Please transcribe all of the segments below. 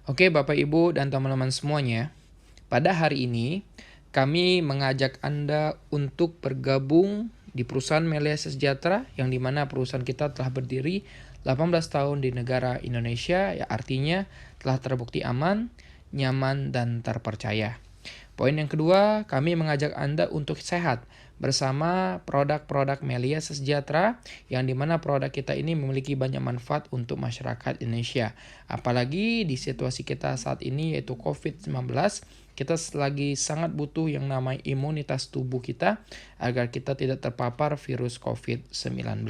Oke, Bapak, Ibu, dan teman-teman semuanya. Pada hari ini, kami mengajak Anda untuk bergabung di perusahaan Melia Sejahtera, yang dimana perusahaan kita telah berdiri 18 tahun di negara Indonesia, ya artinya telah terbukti aman, nyaman, dan terpercaya. Poin yang kedua, kami mengajak Anda untuk sehat bersama produk-produk Melia Sejahtera, yang dimana produk kita ini memiliki banyak manfaat untuk masyarakat Indonesia. Apalagi di situasi kita saat ini yaitu COVID-19, kita lagi sangat butuh yang namanya imunitas tubuh kita agar kita tidak terpapar virus COVID-19.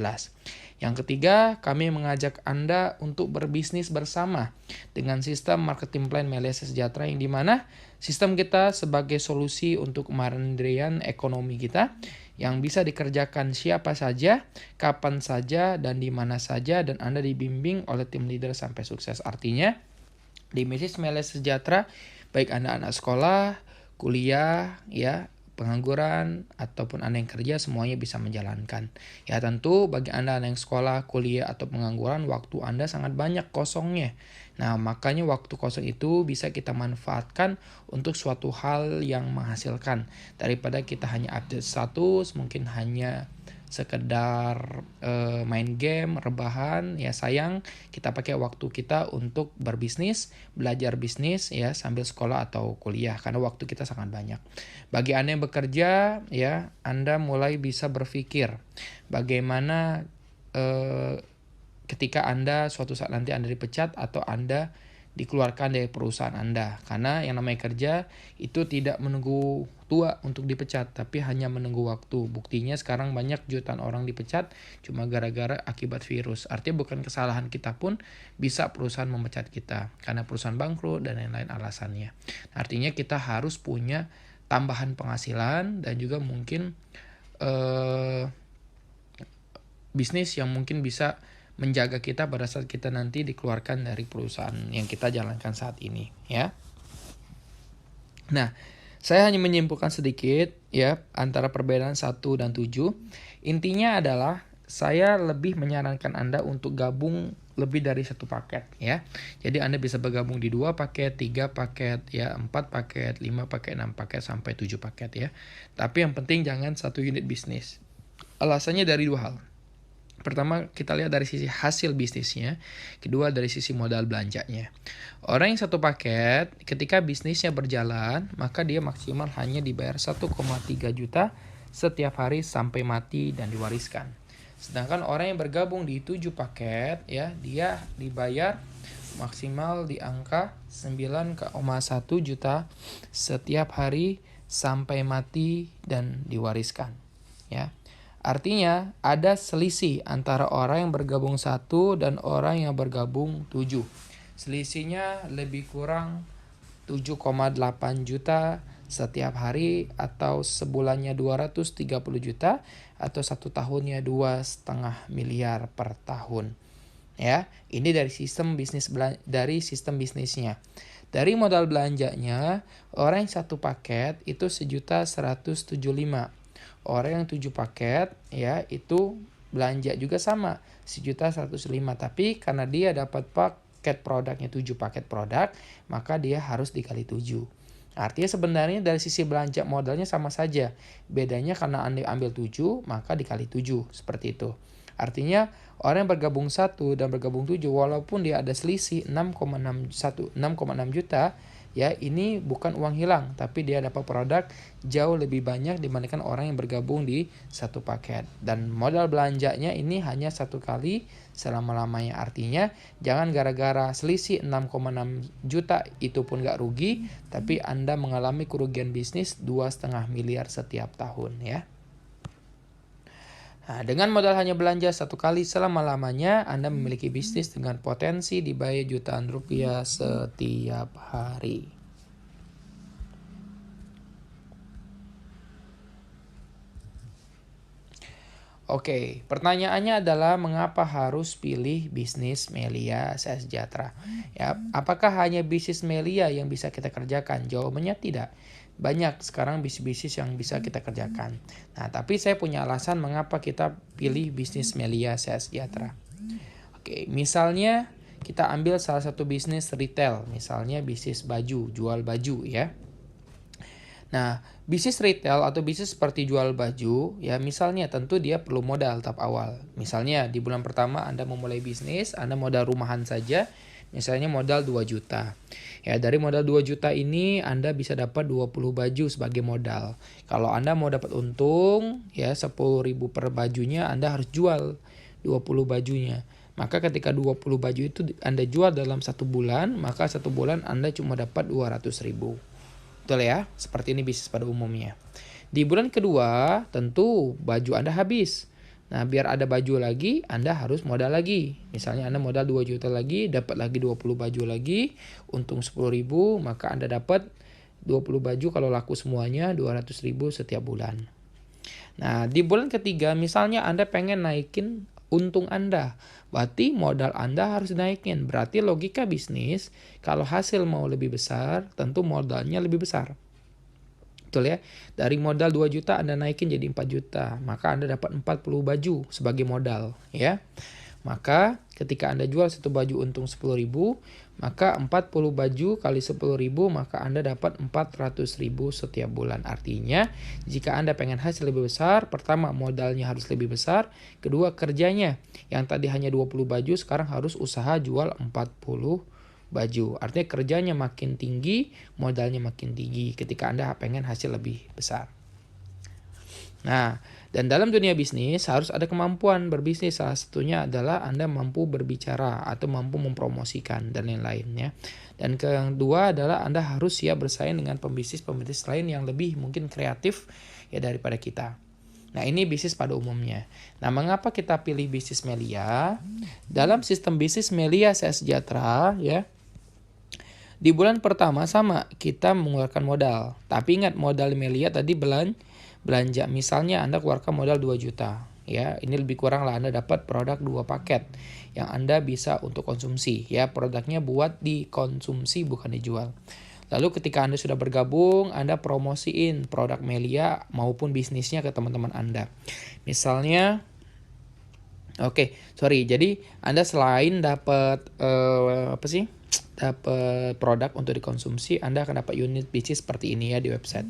Yang ketiga, kami mengajak Anda untuk berbisnis bersama dengan sistem marketing plan Melia Sejahtera, yang dimana sistem kita sebagai solusi untuk kemandirian ekonomi kita yang bisa dikerjakan siapa saja, kapan saja, dan di mana saja, dan Anda dibimbing oleh tim leader sampai sukses. Artinya, di bisnis Melia Sejahtera, baik Anda anak sekolah, kuliah, ya, pengangguran, ataupun Anda yang kerja, semuanya bisa menjalankan. Ya tentu bagi Anda yang sekolah, kuliah, atau pengangguran, waktu Anda sangat banyak kosongnya. Nah, makanya waktu kosong itu bisa kita manfaatkan untuk suatu hal yang menghasilkan. Daripada kita hanya update status, mungkin hanya sekedar main game, rebahan, ya sayang kita pakai waktu kita untuk berbisnis, belajar bisnis ya sambil sekolah atau kuliah, karena waktu kita sangat banyak. Bagi Anda yang bekerja, ya Anda mulai bisa berpikir bagaimana ketika Anda suatu saat nanti Anda dipecat atau Anda dikeluarkan dari perusahaan Anda. Karena yang namanya kerja itu tidak menunggu tua untuk dipecat, tapi hanya menunggu waktu. Buktinya sekarang banyak jutaan orang dipecat cuma gara-gara akibat virus. Artinya bukan kesalahan kita pun bisa perusahaan memecat kita, karena perusahaan bangkrut dan lain-lain alasannya. Artinya kita harus punya tambahan penghasilan dan juga mungkin bisnis yang mungkin bisa menjaga kita pada saat kita nanti dikeluarkan dari perusahaan yang kita jalankan saat ini, ya. Nah, saya hanya menyimpulkan sedikit ya antara perbedaan 1 dan 7. Intinya adalah saya lebih menyarankan Anda untuk gabung lebih dari satu paket ya. Jadi Anda bisa bergabung di 2 paket, 3 paket, ya 4 paket, 5 paket, 6 paket, sampai 7 paket ya. Tapi yang penting jangan satu unit bisnis. Alasannya dari 2 hal. Pertama, kita lihat dari sisi hasil bisnisnya. Kedua, dari sisi modal belanjanya. Orang yang satu paket, ketika bisnisnya berjalan, maka dia maksimal hanya dibayar 1,3 juta setiap hari sampai mati dan diwariskan. Sedangkan orang yang bergabung di 7 paket, ya, dia dibayar maksimal di angka 9,1 juta setiap hari sampai mati dan diwariskan, ya. Artinya ada selisih antara orang yang bergabung 1 dan orang yang bergabung 7. Selisihnya lebih kurang 7,8 juta setiap hari, atau sebulannya 230 juta, atau 1 tahunnya 2,5 miliar per tahun. Ya, ini dari sistem bisnisnya. Dari modal belanjanya, orang yang satu paket itu 1.175. Orang yang 7 paket ya itu belanja juga sama 1.105, tapi karena dia dapat paket produknya 7 paket produk, maka dia harus dikali 7. Artinya sebenarnya dari sisi belanja modalnya sama saja. Bedanya karena Anda ambil 7, maka dikali 7, seperti itu. Artinya orang yang bergabung 1 dan bergabung 7, walaupun dia ada selisih 6,6 juta, ya ini bukan uang hilang, tapi dia dapat produk jauh lebih banyak dibandingkan orang yang bergabung di satu paket. Dan modal belanjanya ini hanya 1 kali selama-lamanya. Artinya jangan gara-gara selisih 6,6 juta itu pun gak rugi, tapi Anda mengalami kerugian bisnis 2,5 miliar setiap tahun ya. Nah, dengan modal hanya belanja 1 kali selama-lamanya, Anda memiliki bisnis dengan potensi dibayar jutaan rupiah setiap hari. Oke, pertanyaannya adalah mengapa harus pilih bisnis Melia Sejahtera? Ya, apakah hanya bisnis Melia yang bisa kita kerjakan? Jawabannya tidak. Banyak sekarang bisnis-bisnis yang bisa kita kerjakan. Nah, tapi saya punya alasan mengapa kita pilih bisnis Melia Sejahtera. Oke, misalnya kita ambil salah satu bisnis retail, misalnya bisnis baju, jual baju ya. Nah, bisnis retail atau bisnis seperti jual baju, ya misalnya tentu dia perlu modal tahap awal. Misalnya di bulan pertama Anda memulai bisnis, Anda modal rumahan saja, misalnya modal 2 juta. Ya, dari modal 2 juta ini Anda bisa dapat 20 baju sebagai modal. Kalau Anda mau dapat untung, ya 10.000 per bajunya, Anda harus jual 20 bajunya. Maka ketika 20 baju itu Anda jual dalam 1 bulan, maka 1 bulan Anda cuma dapat 200.000. Betul ya, seperti ini bisnis pada umumnya. Di bulan kedua, tentu baju Anda habis. Nah, biar ada baju lagi, Anda harus modal lagi. Misalnya Anda modal 2 juta lagi, dapat lagi 20 baju lagi, untung 10.000, maka Anda dapat 20 baju kalau laku semuanya 200.000 setiap bulan. Nah, di bulan ketiga, misalnya Anda pengen naikin untung Anda. Berarti modal Anda harus dinaikin. Berarti logika bisnis, kalau hasil mau lebih besar, tentu modalnya lebih besar. Betul ya? Dari modal 2 juta Anda naikin jadi 4 juta. Maka Anda dapat 40 baju sebagai modal. Ya. Maka ketika Anda jual satu baju untung 10.000, maka 40 baju kali 10.000, maka Anda dapat 400.000 setiap bulan. Artinya jika Anda pengen hasil lebih besar, pertama modalnya harus lebih besar, kedua kerjanya yang tadi hanya 20 baju sekarang harus usaha jual 40 baju. Artinya kerjanya makin tinggi, modalnya makin tinggi ketika Anda pengen hasil lebih besar. Nah, dan dalam dunia bisnis harus ada kemampuan berbisnis. Salah satunya adalah Anda mampu berbicara atau mampu mempromosikan dan lain-lainnya. Dan kedua adalah Anda harus siap bersaing dengan pembisnis-pembisnis lain yang lebih mungkin kreatif ya daripada kita. Nah, ini bisnis pada umumnya. Nah, mengapa kita pilih bisnis Melia? Dalam sistem bisnis Melia Sehat Sejahtera ya, di bulan pertama sama kita mengeluarkan modal. Tapi ingat modal Melia tadi belanja. Misalnya Anda keluarkan modal 2 juta. Ya, ini lebih kurang lah Anda dapat produk 2 paket yang Anda bisa untuk konsumsi. Ya, produknya buat dikonsumsi bukan dijual. Lalu ketika Anda sudah bergabung, Anda promosiin produk Melia maupun bisnisnya ke teman-teman Anda. Misalnya jadi Anda selain dapat dapat produk untuk dikonsumsi, Anda akan dapat unit bisnis seperti ini ya di website.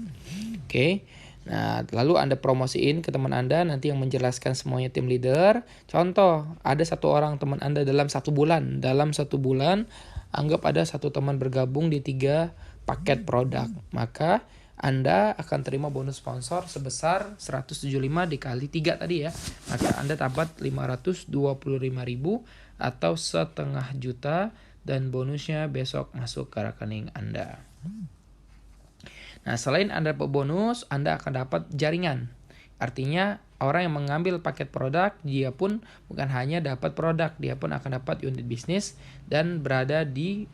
Nah, lalu Anda promosiin ke teman Anda, nanti yang menjelaskan semuanya tim leader. Contoh, ada satu orang teman Anda dalam 1 bulan. Dalam 1 bulan, anggap ada satu teman bergabung di 3 paket produk. Maka Anda akan terima bonus sponsor sebesar 175 dikali 3 tadi ya. Maka Anda dapat 525.000 atau setengah juta dan bonusnya besok masuk ke rekening Anda. Nah, selain Anda dapat bonus, Anda akan dapat jaringan. Artinya, orang yang mengambil paket produk, dia pun bukan hanya dapat produk, dia pun akan dapat unit bisnis dan berada di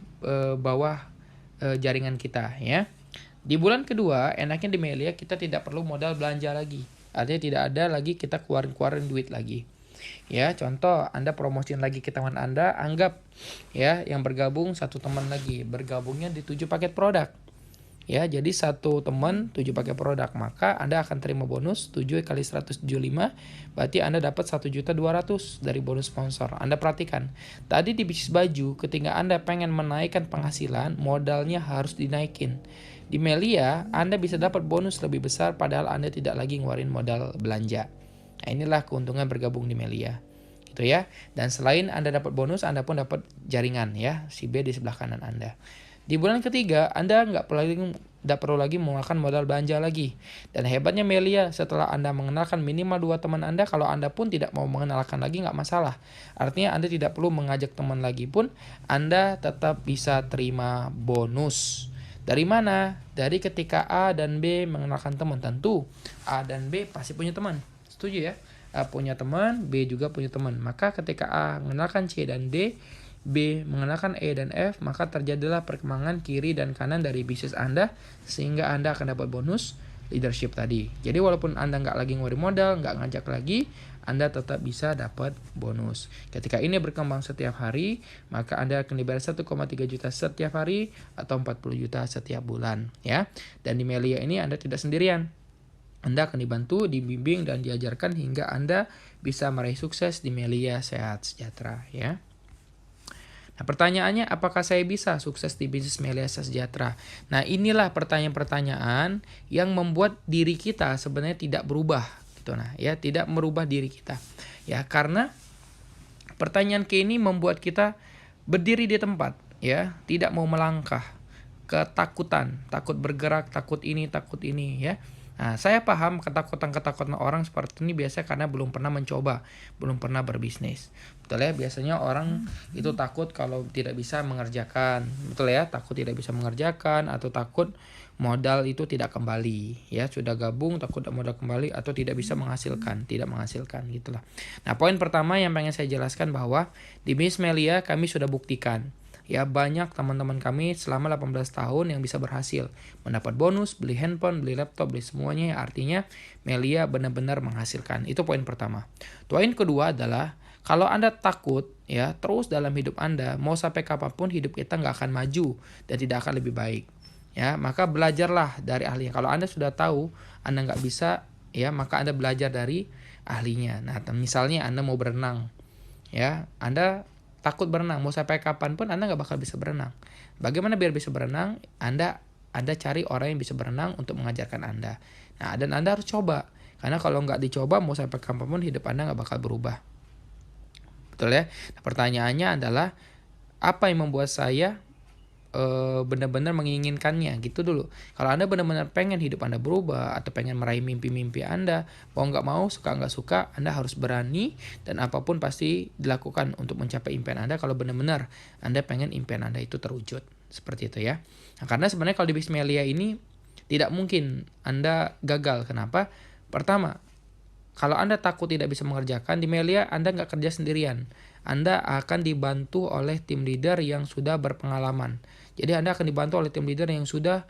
bawah jaringan kita ya. Di bulan kedua, enaknya di Melia kita tidak perlu modal belanja lagi. Artinya tidak ada lagi kita keluarin duit lagi. Ya, contoh Anda promosiin lagi ke teman Anda, anggap ya yang bergabung satu teman lagi, bergabungnya di 7 paket produk. Ya, jadi satu teman 7 pakai produk, maka Anda akan terima bonus 7 kali 175, berarti Anda dapat 1.200.000 dari bonus sponsor. Anda perhatikan, tadi di bisnis baju, ketika Anda pengen menaikkan penghasilan, modalnya harus dinaikin. Di Melia, Anda bisa dapat bonus lebih besar padahal Anda tidak lagi ngeluarin modal belanja. Nah, inilah keuntungan bergabung di Melia. Gitu ya. Dan selain Anda dapat bonus, Anda pun dapat jaringan ya, si B di sebelah kanan Anda. Di bulan ketiga, Anda nggak perlu lagi mengeluarkan modal belanja lagi. Dan hebatnya Melia, setelah Anda mengenalkan minimal 2 teman Anda, kalau Anda pun tidak mau mengenalkan lagi nggak masalah. Artinya Anda tidak perlu mengajak teman lagi pun, Anda tetap bisa terima bonus. Dari mana? Dari ketika A dan B mengenalkan teman. Tentu A dan B pasti punya teman. Setuju ya? A punya teman, B juga punya teman. Maka ketika A mengenalkan C dan D, B mengenalkan E dan F, maka terjadilah perkembangan kiri dan kanan dari bisnis Anda, sehingga Anda akan dapat bonus leadership tadi. Jadi walaupun Anda nggak lagi ngeluarin modal, nggak ngajak lagi, Anda tetap bisa dapat bonus. Ketika ini berkembang setiap hari, maka Anda akan dibayar 1,3 juta setiap hari atau 40 juta setiap bulan. Ya. Dan di Melia ini Anda tidak sendirian. Anda akan dibantu, dibimbing, dan diajarkan hingga Anda bisa meraih sukses di Melia Sehat Sejahtera. Ya. Nah, pertanyaannya, apakah saya bisa sukses di bisnis Melia Sejahtera? Nah, inilah pertanyaan-pertanyaan yang membuat diri kita sebenarnya tidak berubah gitu. Nah, ya, tidak merubah diri kita. Ya, karena pertanyaan kayak ini membuat kita berdiri di tempat, ya, tidak mau melangkah, ketakutan, takut bergerak, takut ini, ya. Nah, saya paham ketakutan-ketakutan orang seperti ini biasanya karena belum pernah mencoba, belum pernah berbisnis. Betul ya, biasanya orang itu takut kalau tidak bisa mengerjakan. Betul ya, takut tidak bisa mengerjakan atau takut modal itu tidak kembali, ya. Sudah gabung takut modal kembali atau tidak bisa tidak menghasilkan gitulah. Nah, poin pertama yang pengen saya jelaskan bahwa di Bisnis Melia kami sudah buktikan, ya, banyak teman-teman kami selama 18 tahun yang bisa berhasil mendapat bonus, beli handphone, beli laptop, beli semuanya. Artinya Melia benar-benar menghasilkan. Itu poin pertama. Poin kedua adalah kalau Anda takut, ya, terus dalam hidup Anda, mau sampai kapanpun hidup kita nggak akan maju dan tidak akan lebih baik. Ya, maka belajarlah dari ahlinya. Kalau Anda sudah tahu Anda nggak bisa, ya, maka Anda belajar dari ahlinya. Nah, misalnya Anda mau berenang, ya, Anda takut berenang, mau sampai kapanpun Anda nggak bakal bisa berenang. Bagaimana biar bisa berenang? Anda cari orang yang bisa berenang untuk mengajarkan Anda. Nah, dan Anda harus coba. Karena kalau nggak dicoba, mau sampai kapanpun hidup Anda nggak bakal berubah. Betul ya? Nah, pertanyaannya adalah, apa yang membuat saya benar-benar menginginkannya, gitu dulu. Kalau Anda benar-benar pengen hidup Anda berubah atau pengen meraih mimpi-mimpi Anda, mau nggak mau, suka nggak suka, Anda harus berani dan apapun pasti dilakukan untuk mencapai impian Anda kalau benar-benar Anda pengen impian Anda itu terwujud. Seperti itu ya. Nah, karena sebenarnya kalau di Bisnis Melia ini tidak mungkin Anda gagal. Kenapa? Pertama, kalau Anda takut tidak bisa mengerjakan, di Melia Anda nggak kerja sendirian. Anda akan dibantu oleh tim leader yang sudah berpengalaman. Jadi Anda akan dibantu oleh tim leader yang sudah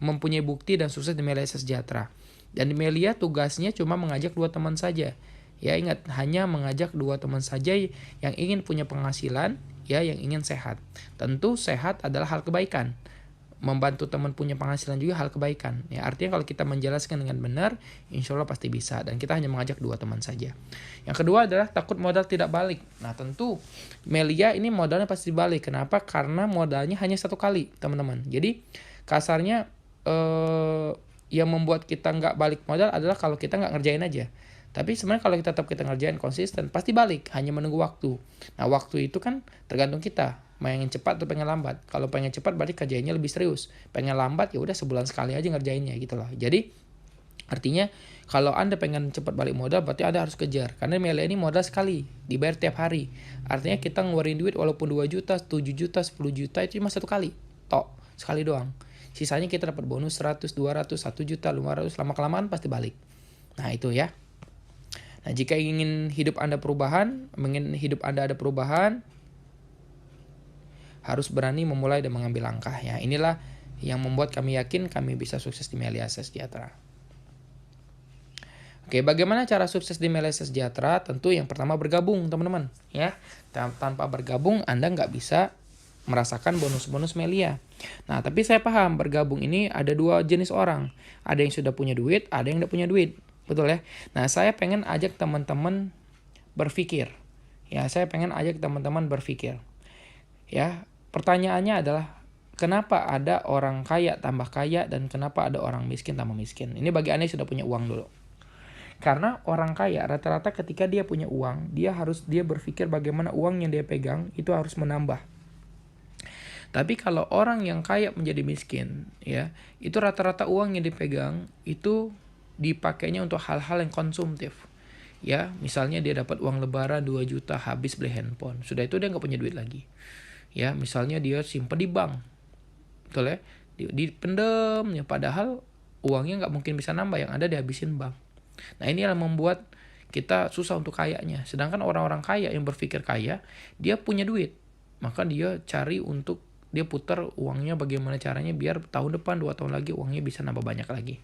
mempunyai bukti dan sukses di Melia Sejahtera. Dan di Melia tugasnya cuma mengajak 2 teman saja. Ya, ingat, hanya mengajak 2 teman saja yang ingin punya penghasilan, ya, yang ingin sehat. Tentu sehat adalah hal kebaikan. Membantu teman punya penghasilan juga hal kebaikan. Ya, artinya kalau kita menjelaskan dengan benar, insya Allah pasti bisa. Dan kita hanya mengajak 2 teman saja. Yang kedua adalah takut modal tidak balik. Nah, tentu Melia ini modalnya pasti balik. Kenapa? Karena modalnya hanya 1 kali, teman-teman. Jadi kasarnya yang membuat kita nggak balik modal adalah kalau kita nggak ngerjain aja. Tapi sebenarnya kalau kita ngerjain konsisten, pasti balik, hanya menunggu waktu. Nah, waktu itu kan tergantung kita, pengen cepat atau pengen lambat. Kalau pengen cepat berarti kerjainnya lebih serius. Pengen lambat ya udah sebulan sekali aja ngerjainnya gitu loh. Jadi artinya kalau Anda pengen cepat balik modal berarti Anda harus kejar. Karena Melia ini modal sekali, dibayar tiap hari. Artinya kita ngeluarin duit walaupun 2 juta, 7 juta, 10 juta itu cuma 1 kali. Sekali doang. Sisanya kita dapat bonus 100, 200, 1 juta, 500, lama-kelamaan pasti balik. Nah, itu ya. Nah, jika ingin hidup Anda ada perubahan, harus berani memulai dan mengambil langkah. Ya, inilah yang membuat kami yakin kami bisa sukses di Melia Sejahtera. Oke, bagaimana cara sukses di Melia Sejahtera? Tentu yang pertama bergabung, teman-teman. Ya, tanpa bergabung Anda nggak bisa merasakan bonus-bonus Melia. Nah, tapi saya paham bergabung ini ada 2 jenis orang. Ada yang sudah punya duit, ada yang tidak punya duit. Betul ya? Nah, saya pengen ajak teman-teman berpikir. Ya, saya pengen ajak teman-teman berpikir. Ya, pertanyaannya adalah kenapa ada orang kaya tambah kaya dan kenapa ada orang miskin tambah miskin? Ini bagi Anda yang sudah punya uang dulu. Karena orang kaya rata-rata ketika dia punya uang, dia berpikir bagaimana uang yang dia pegang itu harus menambah. Tapi kalau orang yang kaya menjadi miskin, ya, itu rata-rata uang yang dipegang itu dipakainya untuk hal-hal yang konsumtif. Ya, misalnya dia dapat uang lebaran 2 juta habis beli handphone. Sudah itu dia nggak punya duit lagi. Ya, misalnya dia simpan di bank. Betul ya? Dipendam ya, padahal uangnya nggak mungkin bisa nambah, yang ada dihabisin bank. Nah, ini yang membuat kita susah untuk kayanya. Sedangkan orang-orang kaya yang berpikir kaya, dia punya duit. Maka dia dia putar uangnya bagaimana caranya biar tahun depan 2 tahun lagi uangnya bisa nambah banyak lagi.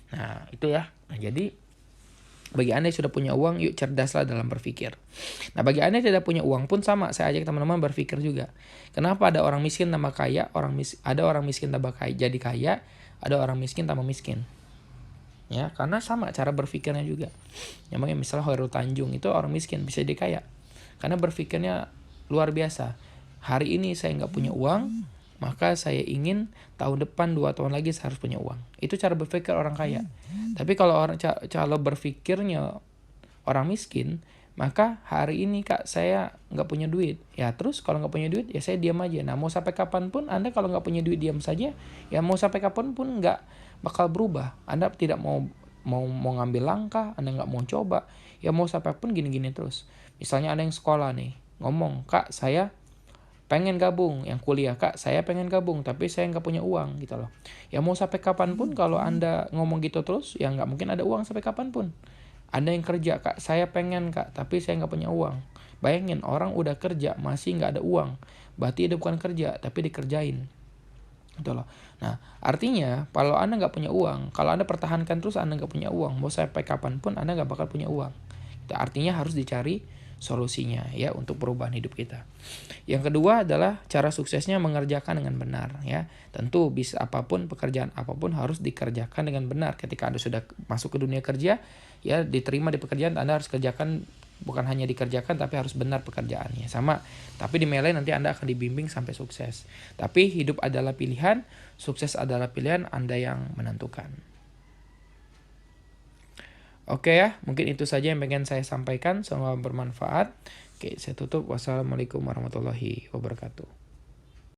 Nah, itu ya. Nah, jadi bagi Anda yang sudah punya uang, yuk cerdaslah dalam berpikir. Nah, bagi Anda yang tidak punya uang pun sama, saya ajak teman-teman berpikir juga. Kenapa ada orang miskin tambah kaya, ada orang miskin tambah kaya jadi kaya, ada orang miskin tambah miskin. Ya, karena sama cara berpikirnya juga. Namanya misalnya Khairul Tanjung itu orang miskin bisa jadi kaya. Karena berpikirnya luar biasa. Hari ini saya nggak punya uang, maka saya ingin tahun depan 2 tahun lagi saya harus punya uang. Itu cara berpikir orang kaya. Tapi kalau kalau berpikirnya orang miskin, maka hari ini Kak saya nggak punya duit. Ya terus kalau nggak punya duit ya saya diam aja. Nah mau sampai kapanpun Anda kalau nggak punya duit diam saja, ya mau sampai kapanpun nggak bakal berubah. Anda tidak mau ngambil langkah, Anda nggak mau coba, ya mau sampai pun gini-gini terus. Misalnya ada yang sekolah nih, ngomong, Kak saya pengen gabung, yang kuliah, Kak saya pengen gabung tapi saya nggak punya uang gitu loh. Ya mau sampai kapanpun kalau Anda ngomong gitu terus, ya nggak mungkin ada uang sampai kapanpun. Ada yang kerja, Kak saya pengen Kak tapi saya nggak punya uang. Bayangin orang udah kerja masih nggak ada uang, berarti dia bukan kerja tapi dikerjain gitu loh. Nah artinya kalau Anda nggak punya uang, kalau Anda pertahankan terus Anda nggak punya uang, mau sampai kapanpun Anda nggak bakal punya uang. Itu artinya harus dicari solusinya ya untuk perubahan hidup kita. Yang kedua adalah cara suksesnya mengerjakan dengan benar ya. Tentu bisa apapun, pekerjaan apapun harus dikerjakan dengan benar. Ketika Anda sudah masuk ke dunia kerja, ya diterima di pekerjaan, Anda harus kerjakan, bukan hanya dikerjakan tapi harus benar pekerjaannya. Sama, tapi di Mele nanti Anda akan dibimbing sampai sukses. Tapi hidup adalah pilihan, sukses adalah pilihan, Anda yang menentukan. Oke ya, mungkin itu saja yang pengen saya sampaikan. Semoga bermanfaat. Oke, saya tutup. Wassalamualaikum warahmatullahi wabarakatuh.